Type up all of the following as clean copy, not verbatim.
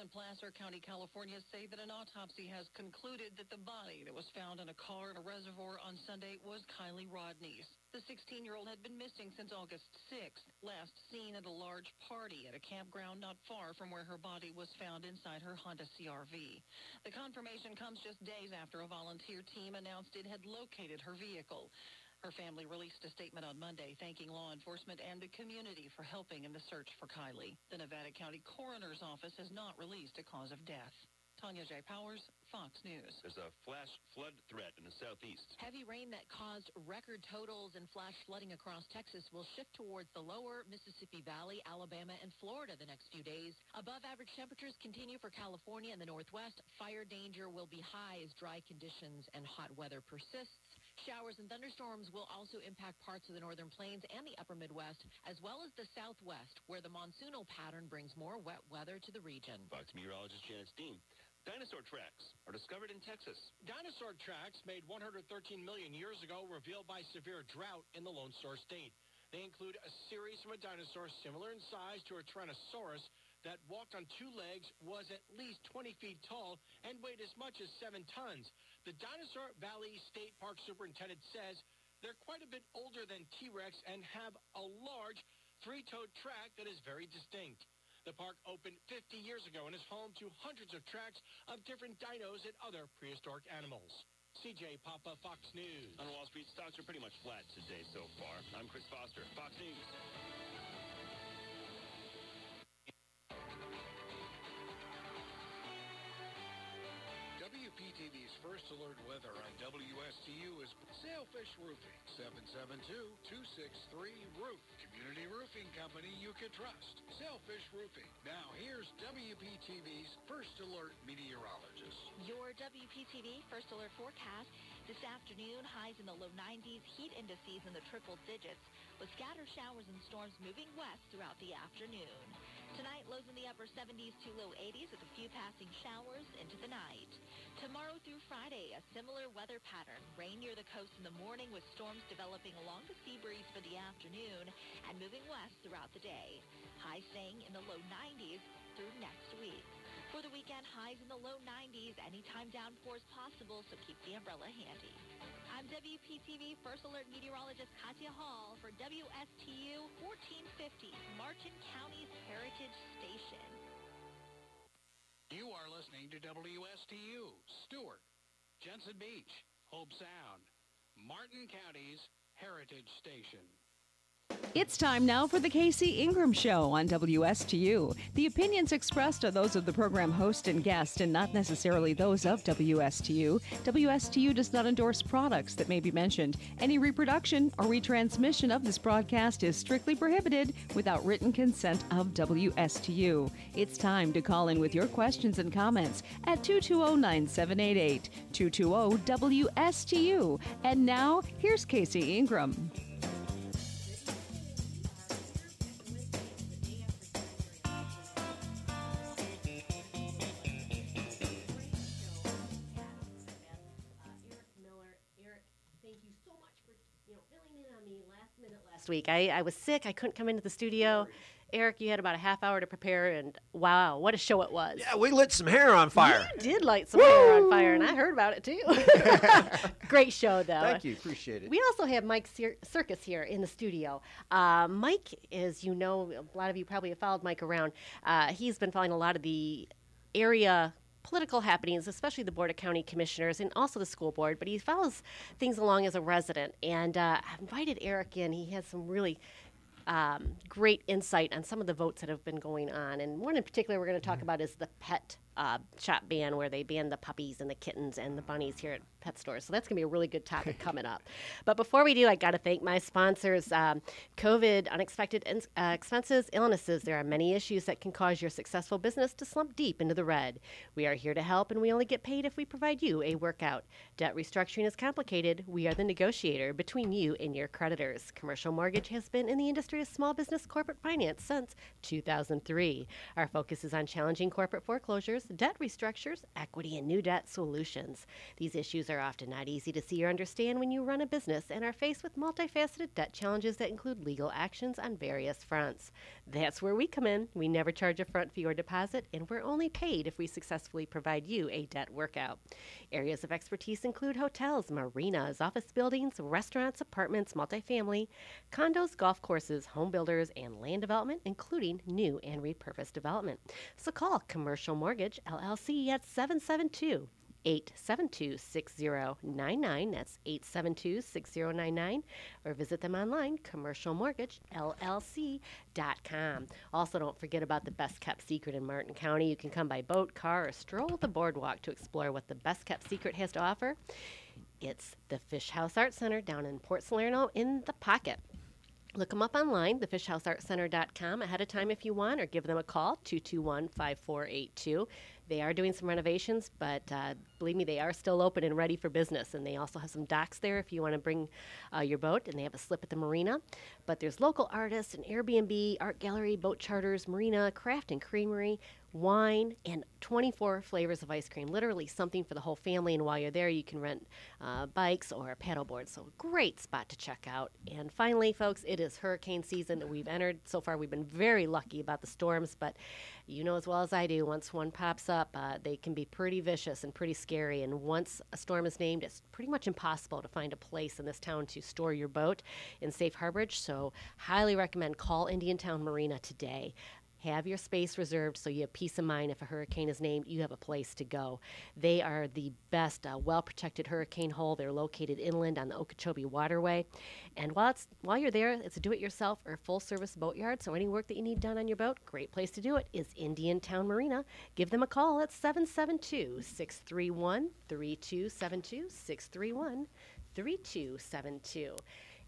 in Placer County, California, say that an autopsy has concluded that the body that was found in a car in a reservoir on Sunday was Kylie Rodney's. The 16-year-old had been missing since August 6th, last seen at a large party at a campground not far from where her body was found inside her Honda CR-V. The confirmation comes just days after a volunteer team announced it had located her vehicle. Her family released a statement on Monday thanking law enforcement and the community for helping in the search for Kylie. The Nevada County Coroner's Office has not released a cause of death. Tanya J. Powers, Fox News. There's a flash flood threat in the southeast. Heavy rain that caused record totals and flash flooding across Texas will shift towards the lower Mississippi Valley, Alabama, and Florida the next few days. Above average temperatures continue for California and the Northwest. Fire danger will be high as dry conditions and hot weather persists. Showers and thunderstorms will also impact parts of the northern plains and the upper Midwest, as well as the Southwest, where the monsoonal pattern brings more wet weather to the region. Fox meteorologist Janet Steen. Dinosaur tracks are discovered in Texas. Dinosaur tracks made 113 million years ago revealed by severe drought in the Lone Star State. They include a series from a dinosaur similar in size to a Tyrannosaurus that walked on two legs, was at least 20 feet tall, and weighed as much as 7 tons. The Dinosaur Valley State Park Superintendent says they're quite a bit older than T-Rex and have a large three-toed track that is very distinct. The park opened 50 years ago and is home to hundreds of tracks of different dinos and other prehistoric animals. CJ Papa, Fox News. On Wall Street, stocks are pretty much flat today so far. I'm Chris Foster, Fox News. WPTV's First Alert Weather on WSTU is Sailfish Roofing, 772-263-ROOF. Community roofing company you can trust. Sailfish Roofing. Now here's WPTV's First Alert meteorologist. Your WPTV First Alert forecast. This afternoon, highs in the low 90s, heat indices in the triple digits, with scattered showers and storms moving west throughout the afternoon. Tonight, lows in the upper 70s to low 80s with a few passing showers into the night. Tomorrow through Friday, a similar weather pattern. Rain near the coast in the morning with storms developing along the sea breeze for the afternoon and moving west throughout the day. Highs staying in the low 90s through next week. For the weekend, highs in the low 90s, anytime downpours possible, so keep the umbrella handy. I'm WPTV First Alert meteorologist Katya Hall for WSTU 1450, Martin County's Heritage Station. You are listening to WSTU, Stewart, Jensen Beach, Hope Sound, Martin County's Heritage Station. It's time now for the Casey Ingram Show on WSTU. The opinions expressed are those of the program host and guest and not necessarily those of WSTU. WSTU does not endorse products that may be mentioned. Any reproduction or retransmission of this broadcast is strictly prohibited without written consent of WSTU. It's time to call in with your questions and comments at 220-9788, 220-WSTU. And now, here's Casey Ingram. Week. I was sick. I couldn't come into the studio. Eric, you had about a half hour to prepare, and wow, what a show it was. Yeah, we lit some hair on fire. You did light some hair on fire, and I heard about it too. Great show, though. Thank you. Appreciate it. We also have Mike Syrkus here in the studio. Mike, as you know, a lot of you probably have followed Mike around. He's been following a lot of the area political happenings, especially the Board of County Commissioners and also the school board, but he follows things along as a resident. And I invited Eric in. He has some really great insight on some of the votes that have been going on. And one in particular we're going to talk about is the pet shop ban, where they banned the puppies and the kittens and the bunnies here at pet stores. So that's going to be a really good topic coming up. But before we do, I got to thank my sponsors. COVID, unexpected expenses, illnesses. There are many issues that can cause your successful business to slump deep into the red. We are here to help, and we only get paid if we provide you a workout. Debt restructuring is complicated. We are the negotiator between you and your creditors. Commercial Mortgage has been in the industry of small business corporate finance since 2003. Our focus is on challenging corporate foreclosures, debt restructures, equity, and new debt solutions. These issues are often not easy to see or understand when you run a business and are faced with multifaceted debt challenges that include legal actions on various fronts. That's where we come in. We never charge a front fee or deposit, and we're only paid if we successfully provide you a debt workout. Areas of expertise include hotels, marinas, office buildings, restaurants, apartments, multifamily, condos, golf courses, home builders, and land development, including new and repurposed development. So call Commercial Mortgage LLC at 772-872-6099. That's 872-6099. Or visit them online, commercialmortgagellc.com. Also, don't forget about the best kept secret in Martin County. You can come by boat, car, or stroll the boardwalk to explore what the best kept secret has to offer. It's the Fish House Art Center down in Port Salerno in the Pocket. Look them up online, thefishhouseartcenter.com, ahead of time if you want, or give them a call, 221-5482. They are doing some renovations, but believe me, they are still open and ready for business. And they also have some docks there if you want to bring your boat, and they have a slip at the marina. But there's local artists, an Airbnb, art gallery, boat charters, marina, craft and creamery, wine, and 24 flavors of ice cream. Literally something for the whole family. And while you're there, you can rent bikes or paddle boards. So great spot to check out. And finally, folks, it is hurricane season that we've entered. So far, we've been very lucky about the storms, but you know as well as I do, once one pops up, they can be pretty vicious and pretty scary. And once a storm is named, it's pretty much impossible to find a place in this town to store your boat in safe harborage. So highly recommend call Indiantown Marina today. Have your space reserved so you have peace of mind. If a hurricane is named, you have a place to go. They are the best well-protected hurricane hole. They're located inland on the Okeechobee Waterway. And while you're there, it's a do-it-yourself or full-service boat yard, so any work that you need done on your boat, great place to do it is Indiantown Marina. Give them a call at 772-631-3272, 631-3272.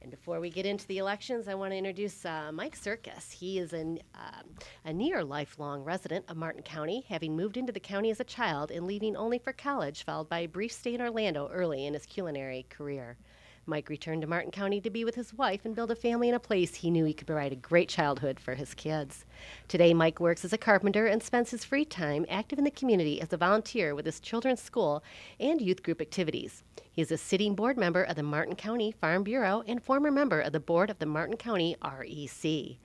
And before we get into the elections, I want to introduce Mike Syrkus. He is a near lifelong resident of Martin County, having moved into the county as a child and leaving only for college, followed by a brief stay in Orlando early in his culinary career. Mike returned to Martin County to be with his wife and build a family in a place he knew he could provide a great childhood for his kids. Today, Mike works as a carpenter and spends his free time active in the community as a volunteer with his children's school and youth group activities. He is a sitting board member of the Martin County Farm Bureau and former member of the board of the Martin County REC.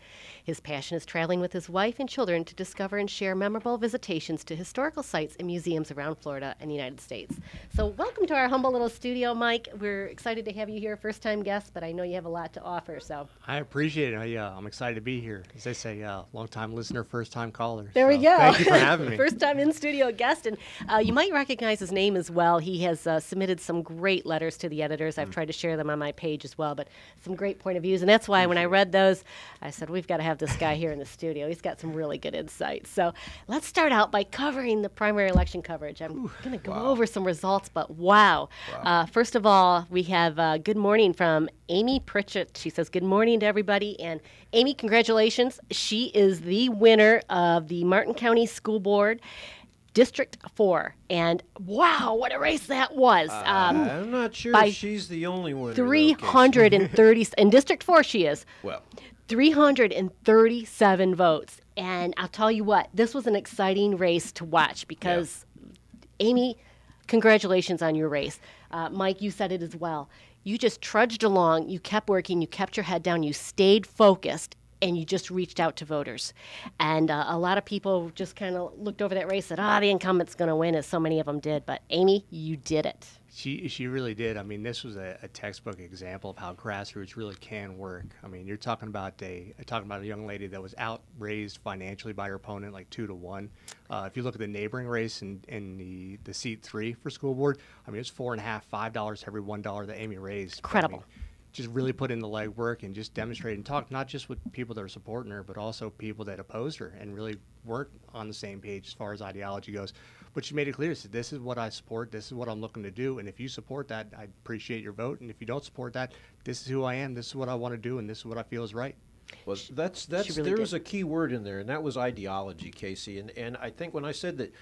His passion is traveling with his wife and children to discover and share memorable visitations to historical sites and museums around Florida and the United States. So welcome to our humble little studio, Mike. We're excited to have you here, first-time guest, but I know you have a lot to offer. So I appreciate it. I'm excited to be here. As they say, long-time listener, first-time caller. There we go. Thank you for having me. First-time in-studio guest. And you might recognize his name as well. He has submitted some great letters to the editors. I've tried to share them on my page as well, but some great point of views. And that's why when I read those, I said, we've got to have this guy here in the studio. He's got some really good insights. So let's start out by covering the primary election coverage. I'm going to go over some results, but wow. First of all, we have good morning from Amy Pritchett. She says, good morning to everybody. And Amy, congratulations. She is the winner of the Martin County School Board District 4. And wow, what a race that was. I'm not sure if she's the only winner. 330, in District 4 she is. Well, 337 votes. And I'll tell you what, this was an exciting race to watch because, Amy, congratulations on your race. Mike, you said it as well. You just trudged along, you kept working, you kept your head down, you stayed focused, and you just reached out to voters. And a lot of people just kind of looked over that race and said, the incumbent's going to win, as so many of them did. But Amy, you did it. She really did. I mean, this was a textbook example of how grassroots really can work. I mean, you're talking about a young lady that was outraised financially by her opponent, like 2-1. If you look at the neighboring race in the seat 3 for school board, I mean, it's $4.50, $5 every $1 that Amy raised. Incredible. I mean, just really put in the legwork and just demonstrate and talk not just with people that are supporting her, but also people that opposed her and really weren't on the same page as far as ideology goes. But she made it clear, she said, this is what I support, this is what I'm looking to do, and if you support that, I appreciate your vote, and if you don't support that, this is who I am, this is what I want to do, and this is what I feel is right. Well, that's really there was did. a key word in there, and that was ideology, Casey. And I think when I said that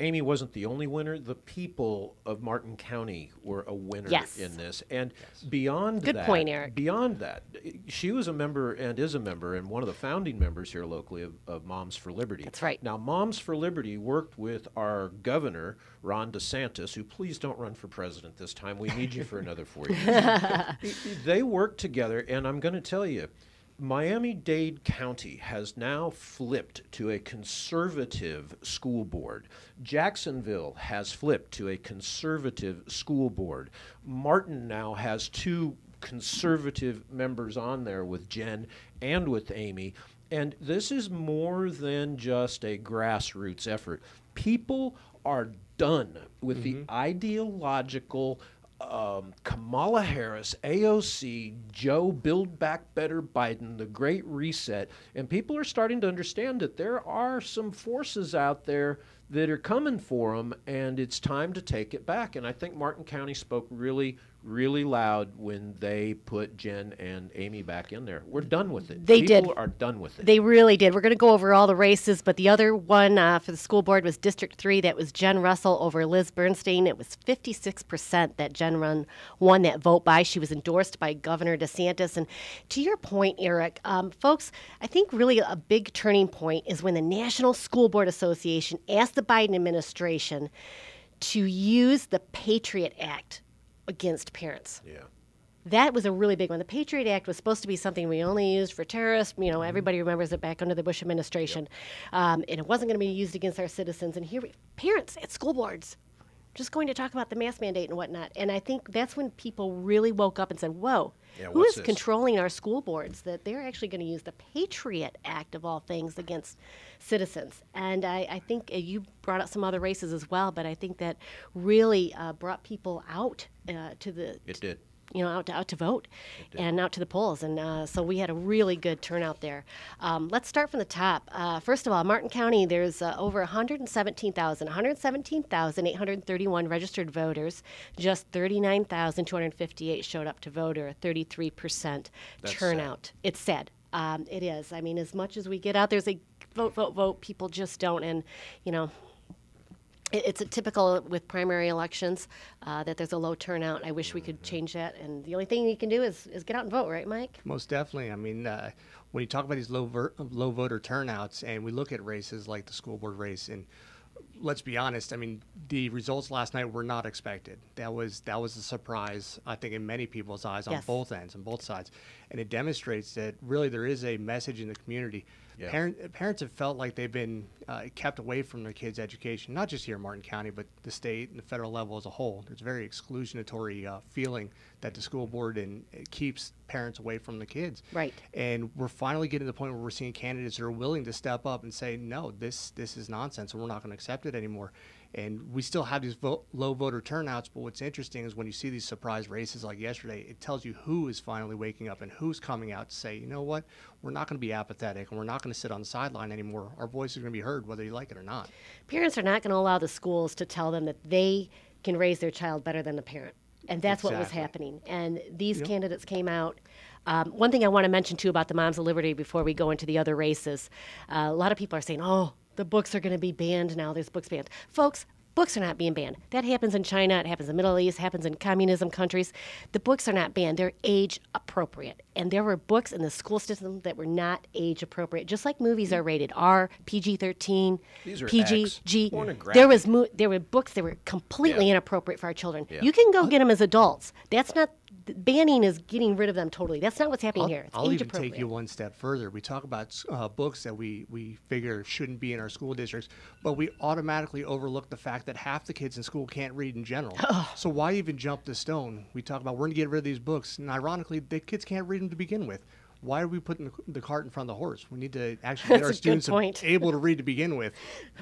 Amy wasn't the only winner, the people of Martin County were a winner Yes. in this. And beyond Good that, point, Eric. Beyond that, she was a member and is a member and one of the founding members here locally of Moms for Liberty. That's right. Now, Moms for Liberty worked with our governor, Ron DeSantis, who please don't run for president this time. We need you for another 4 years. They worked together, and I'm going to tell you, Miami-Dade County has now flipped to a conservative school board. Jacksonville has flipped to a conservative school board. Martin now has 2 conservative members on there with Jen and with Amy. And this is more than just a grassroots effort. People are done with the ideological Kamala Harris, AOC, Joe, Build Back Better Biden, the Great Reset, and people are starting to understand that there are some forces out there that are coming for them, and it's time to take it back. And I think Martin County spoke really, really loud when they put Jen and Amy back in there. We're done with it. They did. People are done with it. They really did. We're going to go over all the races, but the other one for the school board was District 3. That was Jen Russell over Liz Bernstein. It was 56% that Jen won that vote by. She was endorsed by Governor DeSantis. And to your point, Eric, folks, I think really a big turning point is when the National School Board Association asked the Biden administration to use the Patriot Act against parents. Yeah. That was a really big one. The Patriot Act was supposed to be something we only used for terrorists. You know, everybody remembers it back under the Bush administration. And it wasn't going to be used against our citizens. And here, parents at school boards just going to talk about the mask mandate and whatnot. And I think that's when people really woke up and said, whoa, who is controlling our school boards, that they're actually going to use the Patriot Act, of all things, against citizens. And I think you brought up some other races as well, but I think that really brought people out to the... It did. You know, out to vote and out to the polls. And so we had a really good turnout there. Let's start from the top. First of all, Martin County, there's over 117,831 registered voters. Just 39,258 showed up to vote, or a 33% turnout. Sad. It's sad. It is. I mean, as much as we get out there, say, vote, vote, vote, people just don't. And, you know, it's a typical with primary elections that there's a low turnout. I wish we could change that. And the only thing you can do is get out and vote, right, Mike? Most definitely. I mean, when you talk about these low voter turnouts, and we look at races like the school board race, and let's be honest, I mean, the results last night were not expected. That was a surprise, I think, in many people's eyes on both ends, on both sides. And it demonstrates that really there is a message in the community. Yeah. Parents have felt like they've been kept away from their kids' education, not just here in Martin County, but the state and the federal level as a whole. There's a very exclusionatory feeling that the school board and it keeps parents away from the kids. Right. And we're finally getting to the point where we're seeing candidates that are willing to step up and say, no, this is nonsense, and we're not going to accept it anymore. And we still have these low voter turnouts, but what's interesting is when you see these surprise races like yesterday, it tells you who is finally waking up and who's coming out to say, you know what, we're not going to be apathetic and we're not going to sit on the sideline anymore. Our voice is going to be heard whether you like it or not. Parents are not going to allow the schools to tell them that they can raise their child better than the parent. And that's what was happening. And these candidates came out. One thing I want to mention, too, about the Moms of Liberty before we go into the other races, a lot of people are saying, oh, the books are going to be banned now. There's books banned. Folks, books are not being banned. That happens in China. It happens in the Middle East. It happens in communism countries. The books are not banned. They're age appropriate. And there were books in the school system that were not age appropriate, just like movies are rated R, PG-13, PG. There were books that were completely inappropriate for our children. Yeah. You can go get them as adults. That's not... Banning is getting rid of them totally. That's not what's happening here. It's I'll even take you one step further. We talk about books that we figure shouldn't be in our school districts, but we automatically overlook the fact that half the kids in school can't read in general. So why even jump the stone? We talk about we're going to get rid of these books, and ironically, the kids can't read them to begin with. Why are we putting the cart in front of the horse? We need to actually get our students able to read to begin with.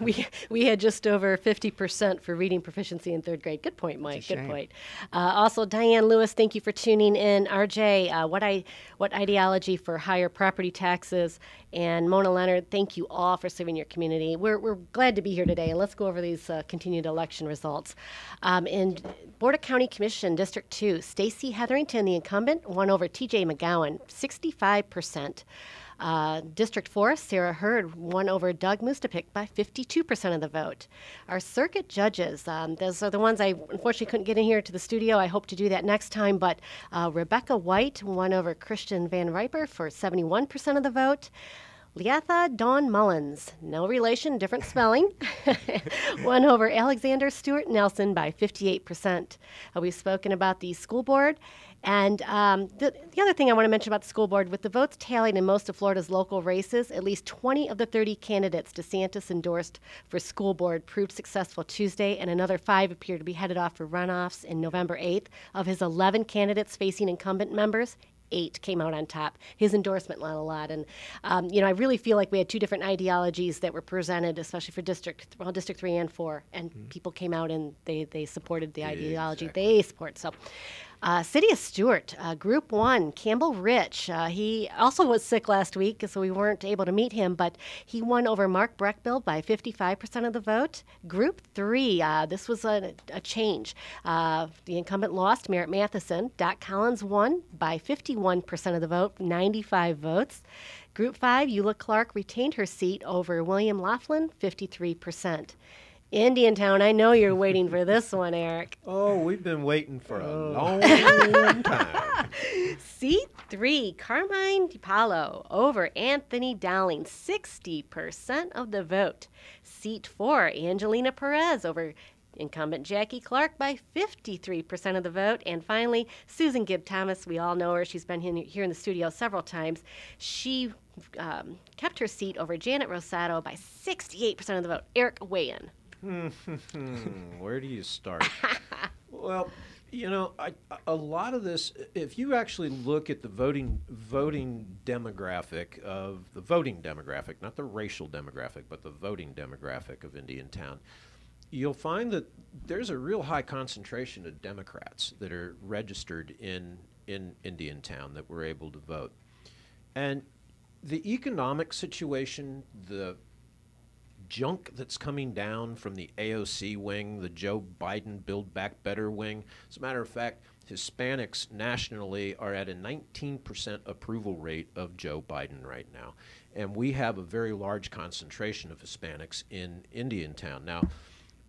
We had just over 50% for reading proficiency in third grade. Good point, Mike. Good point. Also, Diane Lewis, thank you for tuning in. RJ, what ideology for higher property taxes and Mona Leonard, thank you all for serving your community. We're glad to be here today, and let's go over these continued election results. In Board County Commission, District 2, Stacy Hetherington, the incumbent, won over T.J. McGowan, 65%. District 4, Sarah Hurd won over Doug Mustapik by 52% of the vote. Our circuit judges, those are the ones I unfortunately couldn't get in here to the studio. I hope to do that next time, but Rebecca White won over Christian Van Riper for 71% of the vote. Leatha Dawn Mullins, no relation, different spelling, won over Alexander Stewart Nelson by 58%. We've spoken about the school board. And the other thing I want to mention about the school board, with the votes tallied in most of Florida's local races, at least 20 of the 30 candidates DeSantis endorsed for school board proved successful Tuesday, and another 5 appear to be headed off for runoffs in November 8th. Of his 11 candidates facing incumbent members, 8 came out on top. His endorsement won a lot. And, I really feel like we had 2 different ideologies that were presented, especially for District 3 and 4. And people came out and they supported the ideology they support. So, City of Stewart, Group 1, Campbell Rich. He also was sick last week, so we weren't able to meet him, but he won over Mark Breckbill by 55% of the vote. Group 3, this was a change. The incumbent lost, Merritt Matheson. Doc Collins won by 51% of the vote, 95 votes. Group 5, Eula Clark retained her seat over William Laughlin, 53%. Indiantown, I know you're waiting for this one, Eric. Oh, we've been waiting for a long time. Seat 3, Carmine DiPaolo over Anthony Dowling, 60% of the vote. Seat 4, Angelina Perez over incumbent Jackie Clark by 53% of the vote. And finally, Susan Gibb Thomas, we all know her. She's been here in the studio several times. She kept her seat over Janet Rosado by 68% of the vote. Eric, weigh in. Where do you start? Well, a lot of this, if you actually look at the voting demographic, not the racial demographic, but the voting demographic of Indiantown, you'll find that there's a real high concentration of Democrats that are registered in Indiantown that were able to vote. And the economic situation, the junk that's coming down from the AOC wing, the Joe Biden Build Back Better wing. As a matter of fact, Hispanics nationally are at a 19% approval rate of Joe Biden right now. And we have a very large concentration of Hispanics in Indiantown. Now,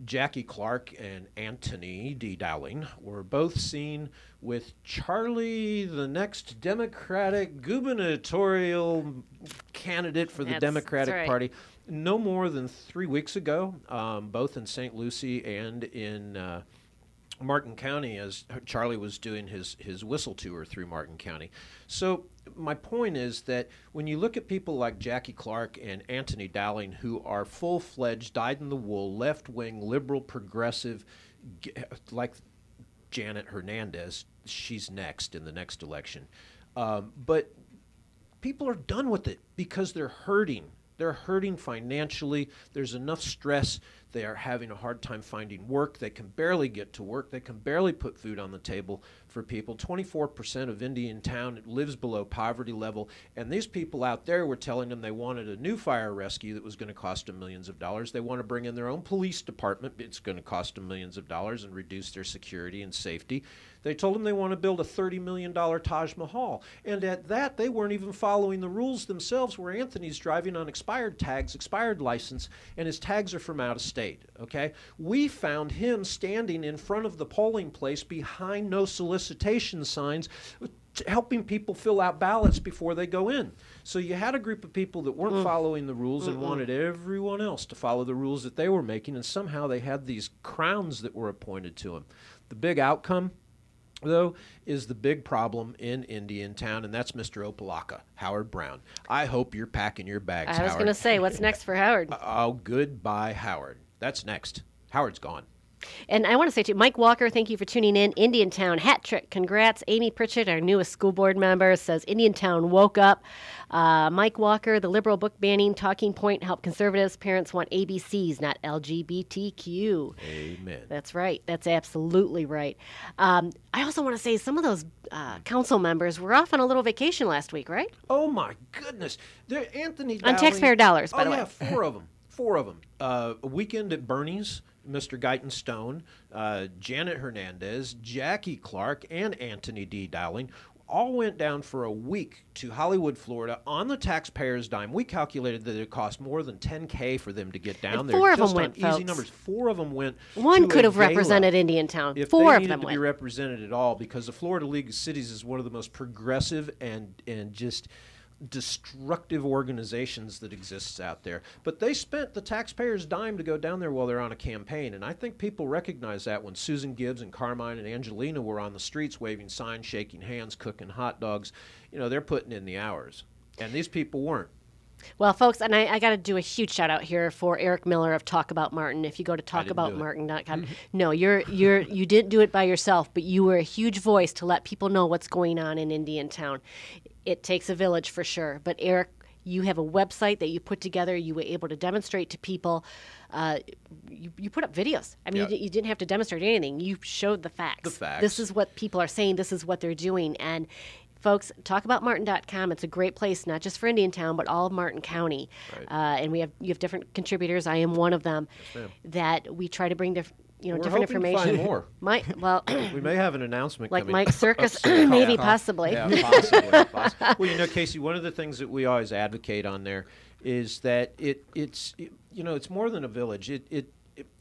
Jackie Clark and Anthony D. Dowling were both seen with Charlie, the next Democratic gubernatorial candidate for the Democratic Party, no more than 3 weeks ago, both in St. Lucie and in Martin County, as Charlie was doing his whistle tour through Martin County. So my point is that when you look at people like Jackie Clark and Anthony Dowling, who are full-fledged, dyed-in-the-wool, left-wing, liberal, progressive, like Janet Hernandez, she's next in the next election. But people are done with it because they're hurting. They're hurting financially. There's enough stress. They are having a hard time finding work. They can barely get to work. They can barely put food on the table for people. 24% of Indiantown lives below poverty level. And these people out there were telling them they wanted a new fire rescue that was going to cost them millions of dollars. They want to bring in their own police department. It's going to cost them millions of dollars and reduce their security and safety. They told them they want to build a $30 million Taj Mahal. And at that, they weren't even following the rules themselves, where Anthony's driving on expired tags, expired license, and his tags are from out of state, okay? We found him standing in front of the polling place behind no solicitation signs, helping people fill out ballots before they go in. So you had a group of people that weren't following the rules and wanted everyone else to follow the rules that they were making, and somehow they had these crowns that were appointed to them. The big outcome, though, is the big problem in Indiantown, and that's Mr. Opalaka, Howard Brown. I hope you're packing your bags, Howard. I was going to say, what's next for Howard? Oh, goodbye, Howard. That's next. Howard's gone. And I want to say to you, Mike Walker, thank you for tuning in. Indiantown, hat trick, congrats. Amy Pritchett, our newest school board member, says Indiantown woke up. Mike Walker, the liberal book banning talking point help conservatives. Parents want ABCs, not LGBTQ. Amen. That's right. That's absolutely right. I also want to say some of those council members were off on a little vacation last week, right? Oh, my goodness. Anthony On Dowling, taxpayer dollars, by the way. Yeah, 4 of them. 4 of them. A weekend at Bernie's. Mr. Guyton Stone, Janet Hernandez, Jackie Clark, and Anthony D. Dowling all went down for a week to Hollywood, Florida on the taxpayers' dime. We calculated that it cost more than $10K for them to get down there. 4 of them just went, on folks. easy numbers. 4 of them went. One to could a have gala. represented Indiantown. If 4 they of needed them to went. be represented at all, because the Florida League of Cities is one of the most progressive and just destructive organizations that exists out there. But they spent the taxpayers' dime to go down there while they're on a campaign, and I think people recognize that when Susan Gibbs and Carmine and Angelina were on the streets waving signs, shaking hands, cooking hot dogs. You know, they're putting in the hours, and these people weren't. Well, folks, and I got to do a huge shout out here for Eric Miller of Talk About Martin. If you go to talkaboutmartin.com, no, you didn't do it by yourself, but you were a huge voice to let people know what's going on in Indiantown. It takes a village for sure, but Eric, you have a website that you put together. You were able to demonstrate to people. You put up videos. I mean, you didn't have to demonstrate anything. You showed the facts. The facts. This is what people are saying. This is what they're doing, and folks, talkaboutmartin.com. It's a great place, not just for Indiantown, but all of Martin County. Right. And you have different contributors. I am one of them. Yes, that we try to bring different hoping information. To find more. We may have an announcement like coming. Mike Syrkus, maybe, possibly. Yeah, possibly. Well, you know, Casey, one of the things that we always advocate on there is that it's more than a village.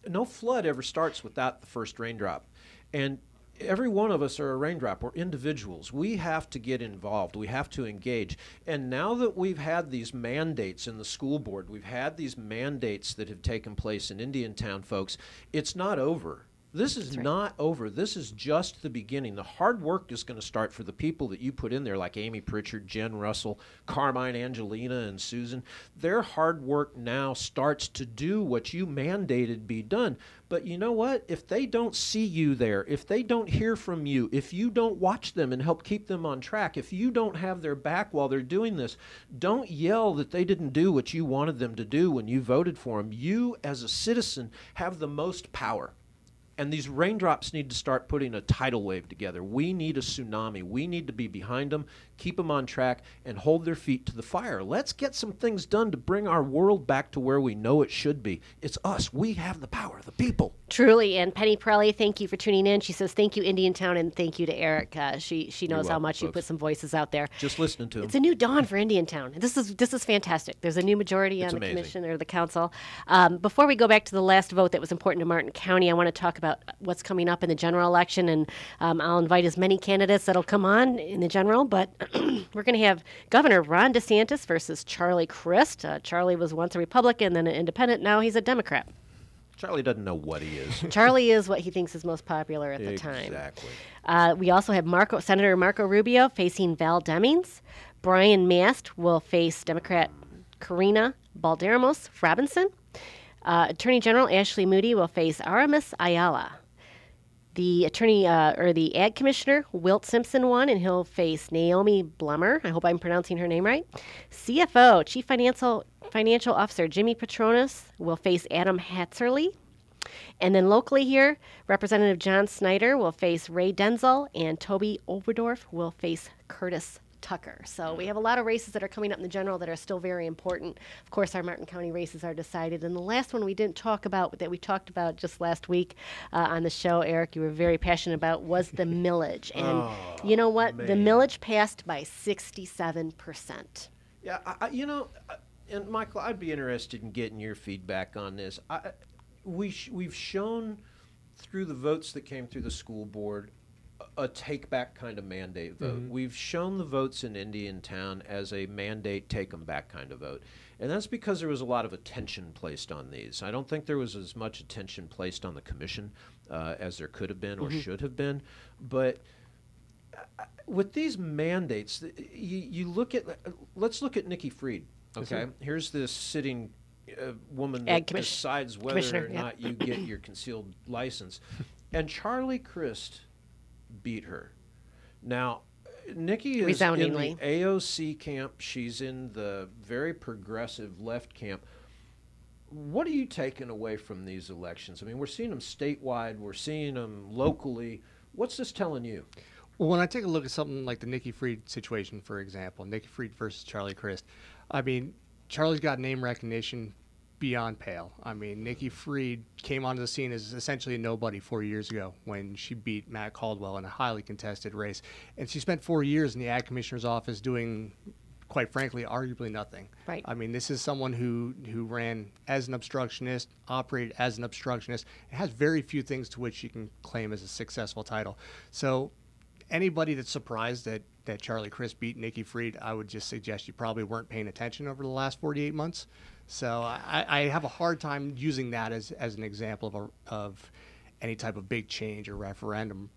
No flood ever starts without the first raindrop, and every one of us are a raindrop. We're individuals. We have to get involved. We have to engage. And now that we've had these mandates in the school board, we've had these mandates that have taken place in Indiantown, folks, it's not over. This is not over. This is just the beginning. The hard work is going to start for the people that you put in there, like Amy Pritchard, Jen Russell, Carmine, Angelina, and Susan. Their hard work now starts to do what you mandated be done. But you know what? If they don't see you there, if they don't hear from you, if you don't watch them and help keep them on track, if you don't have their back while they're doing this, don't yell that they didn't do what you wanted them to do when you voted for them. You, as a citizen, have the most power. And these raindrops need to start putting a tidal wave together. We need a tsunami. We need to be behind them, keep them on track, and hold their feet to the fire. Let's get some things done to bring our world back to where we know it should be. It's us. We have the power, the people. Truly. And Penny Prelli, thank you for tuning in. She says, thank you, Indiantown, and thank you to Eric. She knows how much you put some voices out there. Just listening to them. It's a new dawn for Indiantown. This is fantastic. There's a new majority on the commission or the council. Before we go back to the last vote that was important to Martin County, I want to talk about what's coming up in the general election, and I'll invite as many candidates that'll come on in the general, but we're going to have Governor Ron DeSantis versus Charlie Crist. Charlie was once a Republican, then an independent. Now he's a Democrat. Charlie doesn't know what he is. Charlie is what he thinks is most popular at the time. Exactly. We also have Senator Marco Rubio facing Val Demings. Brian Mast will face Democrat Karina Balderramos Robinson. Attorney General Ashley Moody will face Aramis Ayala. The the Ag Commissioner, Wilt Simpson won, and he'll face Naomi Blummer. I hope I'm pronouncing her name right. CFO, Chief Financial Officer Jimmy Petronas will face Adam Hatserly. And then locally here, Representative John Snyder will face Ray Denzel, and Toby Oberdorf will face Curtis Tucker. So we have a lot of races that are coming up in the general that are still very important. Of course, our Martin County races are decided. And the last one we didn't talk about, that we talked about just last week on the show, Eric, you were very passionate about, was the millage. And you know what? Man. The millage passed by 67%. Yeah, and Michael, I'd be interested in getting your feedback on this. We've shown through the votes that came through the school board a take-back kind of mandate vote. Mm-hmm. We've shown the votes in Indiantown as a mandate, take-them-back kind of vote. And that's because there was a lot of attention placed on these. I don't think there was as much attention placed on the commission as there could have been or should have been. But with these mandates, you look at, let's look at Nikki Fried. Okay, here's this sitting woman Ag that decides whether or not you get your concealed license. And Charlie Crist beat her. Now, Nikki is in the AOC camp. She's in the very progressive left camp. What are you taking away from these elections? I mean, we're seeing them statewide. We're seeing them locally. What's this telling you? Well, when I take a look at something like the Nikki Fried situation, for example, Nikki Fried versus Charlie Crist, I mean, Charlie's got name recognition beyond pale. I mean, Nikki Fried came onto the scene as essentially a nobody 4 years ago when she beat Matt Caldwell in a highly contested race. And she spent 4 years in the Ag Commissioner's office doing, quite frankly, arguably nothing. Right. I mean, this is someone who ran as an obstructionist, operated as an obstructionist, and has very few things to which she can claim as a successful title. So anybody that's surprised that Charlie Crist beat Nikki Fried, I would just suggest you probably weren't paying attention over the last 48 months. So I have a hard time using that as an example of any type of big change or referendum,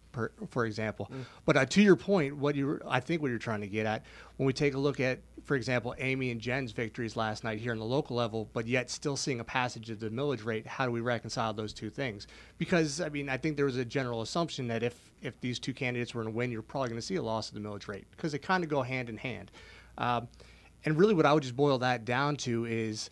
for example. But to your point, I think what you're trying to get at, when we take a look at, for example, Amy and Jen's victories last night here on the local level, but yet still seeing a passage of the millage rate, how do we reconcile those two things? Because, I mean, I think there was a general assumption that if these two candidates were going to win, you're probably going to see a loss of the millage rate, because they kind of go hand in hand. And really what I would just boil that down to is,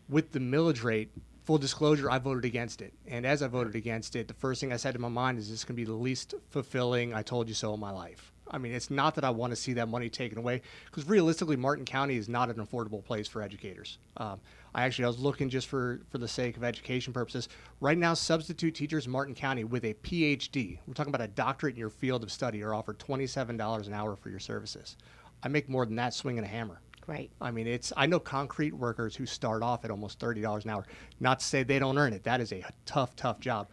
with the millage rate, full disclosure, I voted against it. And as I voted against it, the first thing I said in my mind is, this is going to be the least fulfilling I told you so in my life. I mean, it's not that I want to see that money taken away, because realistically, Martin County is not an affordable place for educators. I was looking just for the sake of education purposes. Right now, substitute teachers in Martin County with a PhD, we're talking about a doctorate in your field of study, are offered $27 an hour for your services. I make more than that swinging a hammer. Right. I mean, I know concrete workers who start off at almost $30 an hour. Not to say they don't earn it. That is a tough, tough job.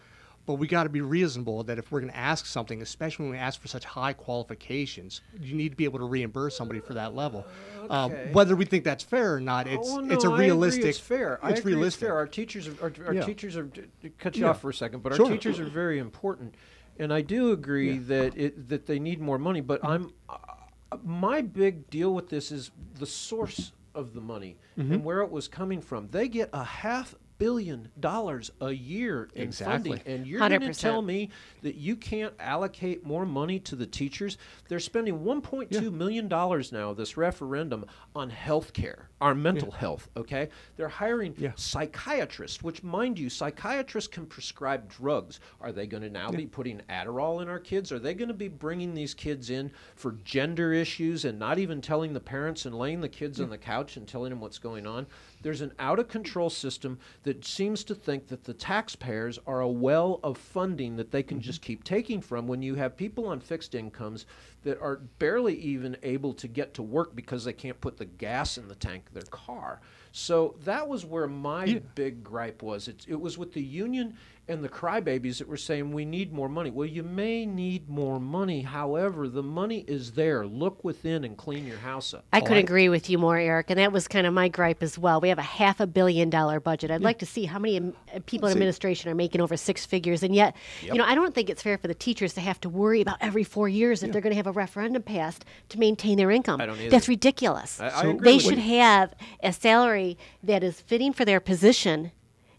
But we got to be reasonable that if we're going to ask something, especially when we ask for such high qualifications, you need to be able to reimburse somebody for that level. Okay. Whether we think that's fair or not, it's a realistic. I agree it's fair. It's realistic. It's fair. Our teachers are cut you off for a second, but Sure. our teachers are very important, and I do agree that they need more money. But my big deal with this is the source of the money and where it was coming from. They get $500 million a year in funding, and you're going to tell me that you can't allocate more money to the teachers? They're spending $1.2 million now, this referendum, on health care, our mental health, okay? They're hiring psychiatrists, which, mind you, psychiatrists can prescribe drugs. Are they going to now be putting Adderall in our kids? Are they going to be bringing these kids in for gender issues and not even telling the parents and laying the kids on the couch and telling them what's going on? There's an out-of-control system that seems to think that the taxpayers are a well of funding that they can just keep taking from, when you have people on fixed incomes that are barely even able to get to work because they can't put the gas in the tank of their car. So that was where my big gripe was. It was with the union and the crybabies that were saying we need more money. Well, you may need more money. However, the money is there. Look within and clean your house up. I couldn't agree with you more, Eric, and that was kind of my gripe as well. We have a $500 million budget. I'd like to see how many people in administration are making over six figures, and yet, you know, I don't think it's fair for the teachers to have to worry about every 4 years if they're going to have a referendum passed to maintain their income. I don't either. That's ridiculous. I agree They with should you. have a salary that is fitting for their position,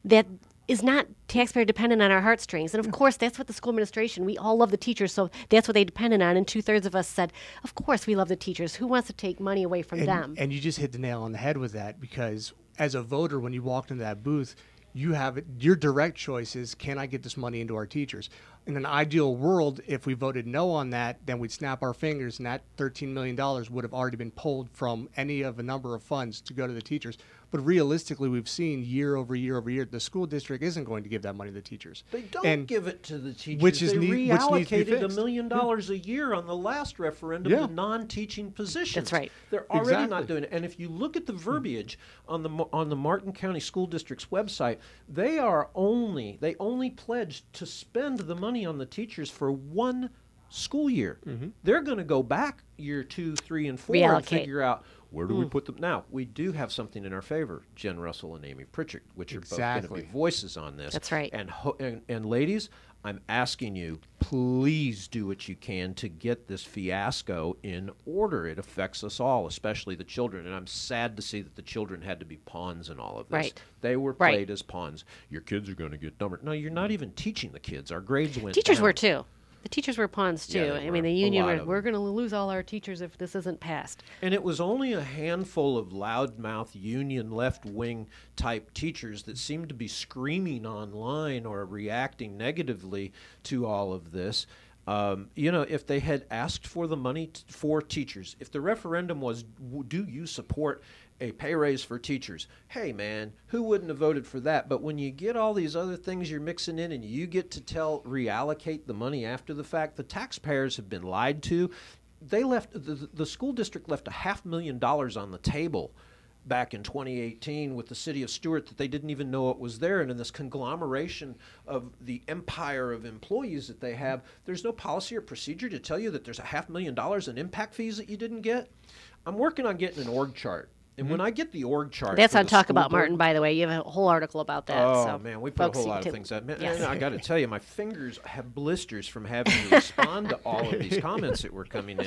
that is not taxpayer dependent on our heartstrings. And of course, that's what the school administration, we all love the teachers, so that's what they depended on. And 2/3 of us said, of course we love the teachers. Who wants to take money away from them? And you just hit the nail on the head with that, because as a voter, when you walked into that booth, you have your direct choice is, can I get this money into our teachers? In an ideal world, if we voted no on that, then we'd snap our fingers and that $13 million would have already been pulled from any of a number of funds to go to the teachers. But realistically, we've seen year over year over year, the school district isn't going to give that money to the teachers. They don't give it to the teachers. Which is they reallocated reallocated $1 million a year on the last referendum to non-teaching positions. That's right. They're already not doing it. And if you look at the verbiage on the Martin County School District's website, they only pledged to spend the money on the teachers for one school year. They're going to go back year 2, 3, and 4 and figure out, where do we put them? Now, we do have something in our favor, Jen Russell and Amy Pritchard, which are both going to be voices on this. That's right. And ladies, I'm asking you, please do what you can to get this fiasco in order. It affects us all, especially the children. And I'm sad to see that the children had to be pawns in all of this. Right. They were played as pawns. Your kids are going to get dumber. No, you're not even teaching the kids. Our grades went Teachers down. were too. The teachers were pawns too. Yeah, I mean, the union we're going to lose all our teachers if this isn't passed. And it was only a handful of loudmouth union left-wing type teachers that seemed to be screaming online or reacting negatively to all of this. If they had asked for the money for teachers, if the referendum was, do you support a pay raise for teachers? Hey, man, who wouldn't have voted for that? But when you get all these other things you're mixing in and you get to reallocate the money after the fact, the taxpayers have been lied to. They left, the school district left $500,000 on the table back in 2018 with the city of Stuart that they didn't even know it was there. And in this conglomeration of the empire of employees that they have, there's no policy or procedure to tell you that there's $500,000 in impact fees that you didn't get. I'm working on getting an org chart. And when I get the org chart, that's on Talk About Martin, by the way. You have a whole article about that. Oh, so man, we put a whole lot of things out. Yes. I got to tell you, my fingers have blisters from having to respond to all of these comments that were coming in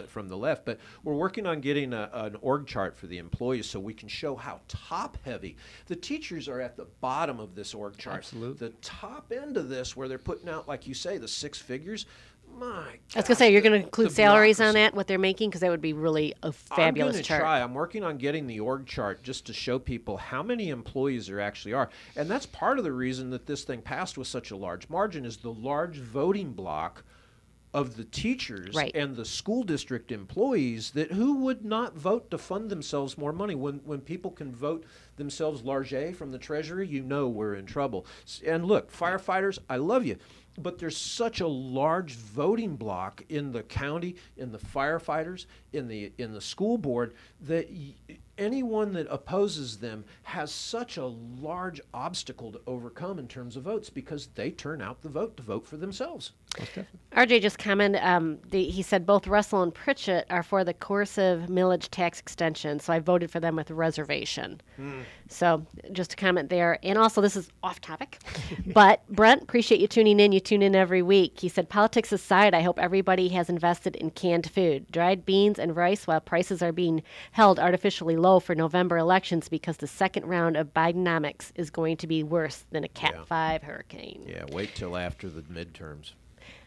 from the left. But we're working on getting an org chart for the employees so we can show how top-heavy. The teachers are at the bottom of this org chart. Absolutely. The top end of this, where they're putting out, like you say, the 6 figures. My I was going to say, you're going to include salaries on that, what they're making, because that would be really a fabulous I'm chart. Try. I'm working on getting the org chart just to show people how many employees there actually are. And that's part of the reason that this thing passed with such a large margin is the large voting block of the teachers and the school district employees that who would not vote to fund themselves more money. When people can vote themselves largesse from the Treasury, you know we're in trouble. And look, firefighters, I love you. But there's such a large voting block in the county, in the firefighters, in the school board that anyone that opposes them has such a large obstacle to overcome in terms of votes because they turn out the vote to vote for themselves. RJ just commented, he said both Russell and Pritchett are for the coercive millage tax extension, so I voted for them with a reservation. So just a comment there. And also, this is off topic, but Brent, appreciate you tuning in. You tune in every week. He said, politics aside, I hope everybody has invested in canned food, dried beans and rice while prices are being held artificially low for November elections because the second round of Bidenomics is going to be worse than a Cat 5 hurricane. Yeah, wait till after the midterms.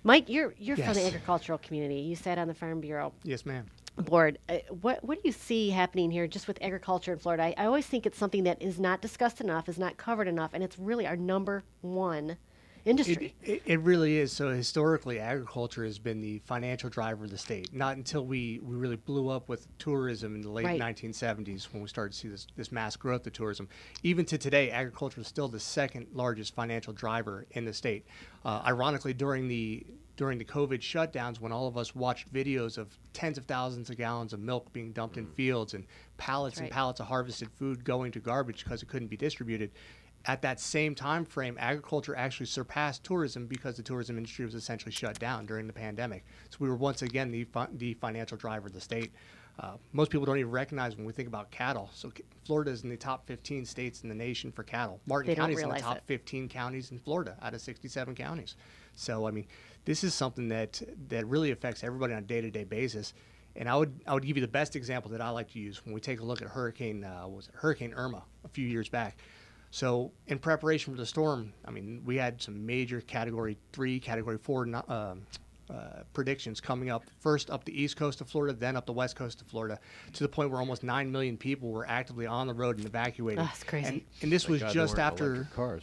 Mike, you're from the agricultural community. You sat on the Farm Bureau. Yes, ma'am. Board. What do you see happening here just with agriculture in Florida? I always think it's something that is not discussed enough, is not covered enough, and it's really our number one industry. It really is. So historically, agriculture has been the financial driver of the state. Not until we really blew up with tourism in the late 1970s when we started to see this mass growth of tourism. Even to today, agriculture is still the second largest financial driver in the state. Ironically, during the COVID shutdowns, when all of us watched videos of tens of thousands of gallons of milk being dumped in fields and pallets and pallets of harvested food going to garbage because it couldn't be distributed, at that same time frame, agriculture actually surpassed tourism because the tourism industry was essentially shut down during the pandemic. So we were once again the financial driver of the state. Most people don't even recognize when we think about cattle. So Florida is in the top 15 states in the nation for cattle. Martin County is in the top 15 counties in Florida out of 67 counties. So, I mean, this is something that really affects everybody on a day-to-day basis. And I would give you the best example that I like to use when we take a look at Hurricane Irma a few years back. So in preparation for the storm, I mean, we had some major Category 3, Category 4 predictions coming up, first up the east coast of Florida, then up the west coast of Florida, to the point where almost 9 million people were actively on the road and evacuating. Oh, that's crazy. And this was just after cars.